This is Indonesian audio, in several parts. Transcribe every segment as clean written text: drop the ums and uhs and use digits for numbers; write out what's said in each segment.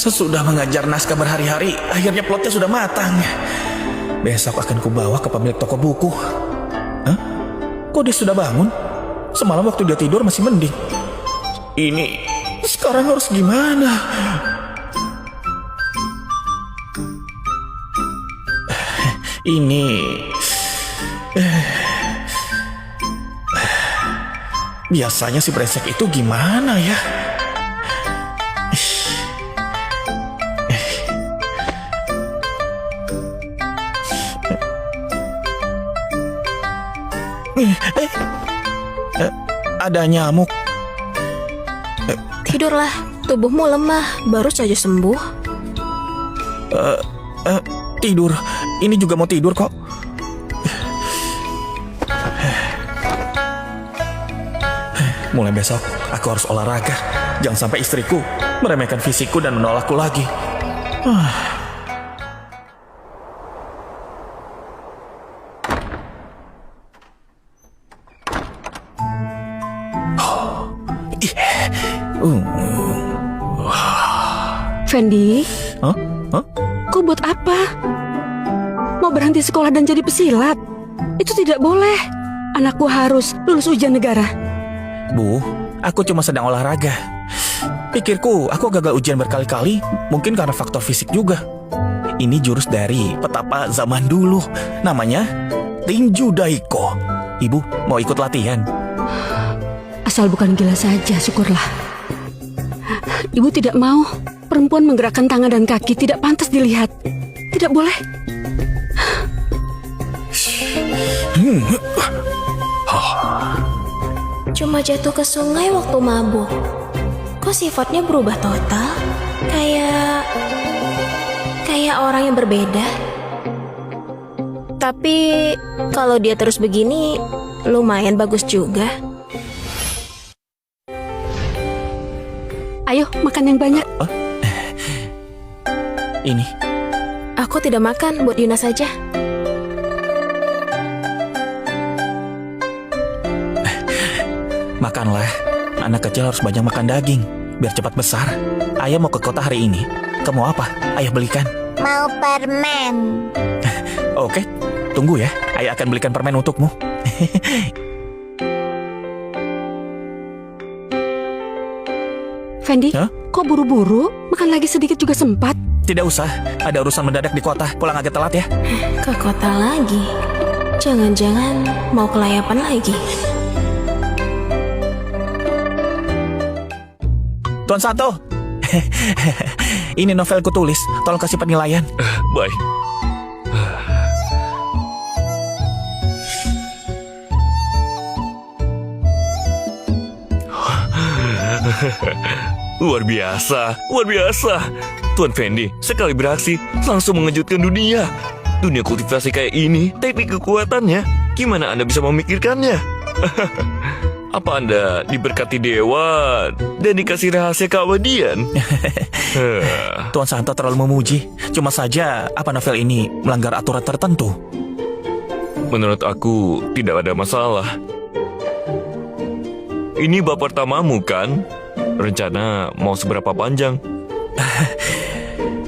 Sesudah mengajar naskah berhari-hari, akhirnya plotnya sudah matang. Besok akan kubawa ke pemilik toko buku. Hah? Kok dia sudah bangun? Semalam waktu dia tidur masih mending. Ini sekarang harus gimana? Ini biasanya si brengsek itu gimana ya? Ada nyamuk. Tidurlah, tubuhmu lemah, baru saja sembuh. Tidur. Ini juga mau tidur kok. Mulai besok, aku harus olahraga. Jangan sampai istriku meremehkan fisikku dan menolakku lagi. Fendi, Hah? kau buat apa? Mau berhenti sekolah dan jadi pesilat? Itu tidak boleh. Anakku harus lulus ujian negara. Bu, aku cuma sedang olahraga. Pikirku, aku gagal ujian berkali-kali, mungkin karena faktor fisik juga. Ini jurus dari petapa zaman dulu. Namanya tinju daiko. Ibu, mau ikut latihan? Asal bukan gila saja, syukurlah. Ibu tidak mau perempuan menggerakkan tangan dan kaki, tidak pantas dilihat. Tidak boleh. Cuma jatuh ke sungai waktu mabuk. Kok sifatnya berubah total? Kayak orang yang berbeda. Tapi kalau dia terus begini, lumayan bagus juga. Ayo, makan yang banyak. Ini. Aku tidak makan, buat Yuna saja. Makanlah. Anak kecil harus banyak makan daging, biar cepat besar. Ayah mau ke kota hari ini. Kamu apa? Ayah belikan. Mau permen. Oke, tunggu ya. Ayah akan belikan permen untukmu. Fendi, Hah? kok buru-buru? Makan lagi sedikit juga sempat. Tidak usah, ada urusan mendadak di kota. Pulang agak telat ya. Ke kota lagi. Jangan-jangan mau kelayapan lagi. Tuan Santo. Ini novelku tulis. Tolong kasih penilaian. Baik. Luar biasa, luar biasa. Tuan Fendi sekali beraksi langsung mengejutkan dunia. Dunia kultivasi kayak ini, teknik kekuatannya, gimana Anda bisa memikirkannya? Apa Anda diberkati dewa dan dikasih rahasia keabadian? Tuan Santo terlalu memuji. Cuma saja, apa novel ini melanggar aturan tertentu? Menurut aku, tidak ada masalah. Ini bab pertamamu kan? Rencana mau seberapa panjang?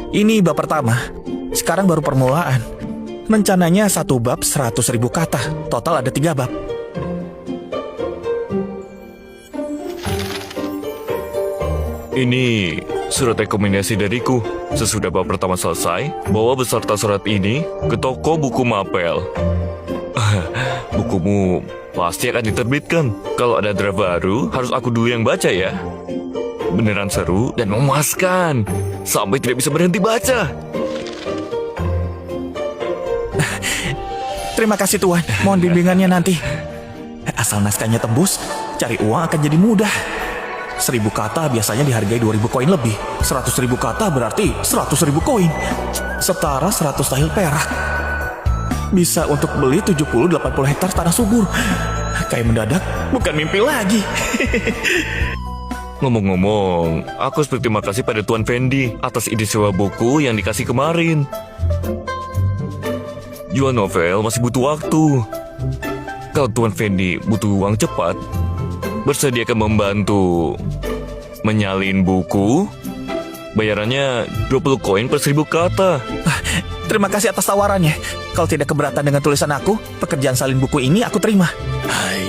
Ini bab pertama. Sekarang baru permulaan. Rencananya satu bab 100.000 kata. Total ada 3 bab. Ini surat rekomendasi dariku. Sesudah bab pertama selesai, bawa beserta surat ini ke toko buku Mapel. Bukumu pasti akan diterbitkan. Kalau ada draft baru, harus aku dulu yang baca ya. Beneran seru dan memuaskan. Sampai tidak bisa berhenti baca. Terima kasih Tuan. Mohon bimbingannya nanti. Asal naskahnya tembus, cari uang akan jadi mudah. 1.000 kata biasanya dihargai 2.000 koin lebih. 100.000 kata berarti 100.000 koin. Setara 100 tahil perak. Bisa untuk beli 70-80 hektar tanah subur. Kayak mendadak, bukan mimpi lagi. Ngomong-ngomong, aku harus berterima kasih pada Tuan Fendi atas ide sewa buku yang dikasih kemarin. Jual novel masih butuh waktu. Kalau Tuan Fendi butuh uang cepat, bersediakan membantu menyalin buku Bayarannya 20 koin per 1000 kata. Terima kasih atas tawarannya. Kalau tidak keberatan dengan tulisan aku, pekerjaan salin buku ini aku terima. Hai.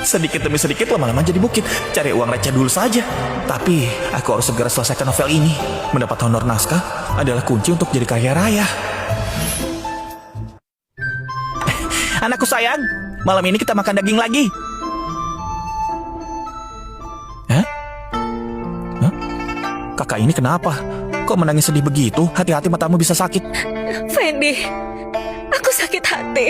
Sedikit demi sedikit lama-lama jadi bukit. Cari uang receh dulu saja. Tapi aku harus segera selesaikan novel ini. Mendapat honor naskah adalah kunci untuk jadi kaya raya. Anakku sayang, malam ini kita makan daging lagi. Hah? Hah? Kakak ini kenapa? Kok menangis sedih begitu? Hati-hati matamu bisa sakit. Fendi, aku sakit hati.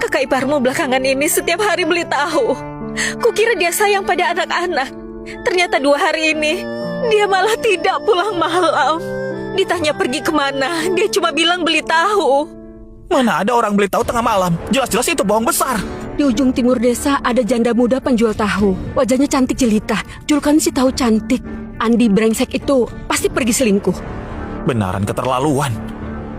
Kakak iparmu belakangan ini setiap hari beli tahu. Kukira dia sayang pada anak-anak. Ternyata 2 hari ini, dia malah tidak pulang malam. Ditanya pergi kemana, dia cuma bilang beli tahu. Mana ada orang beli tahu tengah malam? Jelas-jelas itu bohong besar. Di ujung timur desa ada janda muda penjual tahu. Wajahnya cantik jelita, julukan si tahu cantik. Andi brengsek itu pasti pergi selingkuh. Benaran keterlaluan.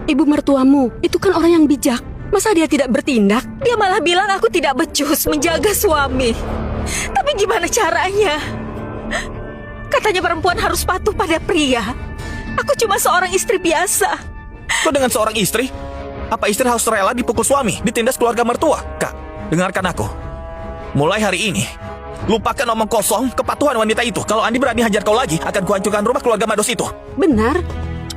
Ibu mertuamu itu kan orang yang bijak. Masa dia tidak bertindak? Dia malah bilang aku tidak becus menjaga suami. Tapi gimana caranya? Katanya perempuan harus patuh pada pria. Aku cuma seorang istri biasa. Kok dengan seorang istri? Apa istri harus rela dipukul suami, ditindas keluarga mertua? Kak, dengarkan aku. Mulai hari ini, lupakan omong kosong kepatuhan wanita itu. Kalau Andi berani hajar kau lagi, akan kuhancurkan rumah keluarga Mados itu. Benar,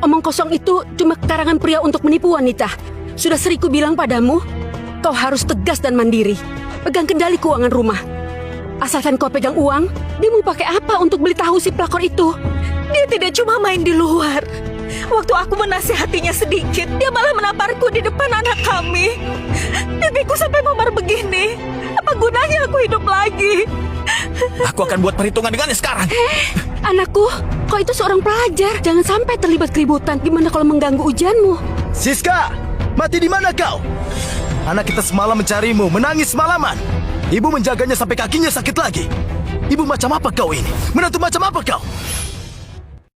omong kosong itu cuma karangan pria untuk menipu wanita. Sudah sering ku bilang padamu, kau harus tegas dan mandiri. Pegang kendali keuangan rumah. Asalkan kau pegang uang, dia mau pakai apa untuk beli tahu si pelakor itu? Dia tidak cuma main di luar. Waktu aku menasihatinya sedikit, dia malah menamparku di depan anak kami. Bibiku sampai memar begini. Apa gunanya aku hidup lagi? Aku akan buat perhitungan dengannya sekarang. Anakku, kau itu seorang pelajar. Jangan sampai terlibat keributan. Gimana kalau mengganggu ujianmu? Siska, mati di mana kau? Anak kita semalam mencarimu, menangis semalaman. Ibu menjaganya sampai kakinya sakit lagi. Ibu macam apa kau ini? Menantu macam apa kau?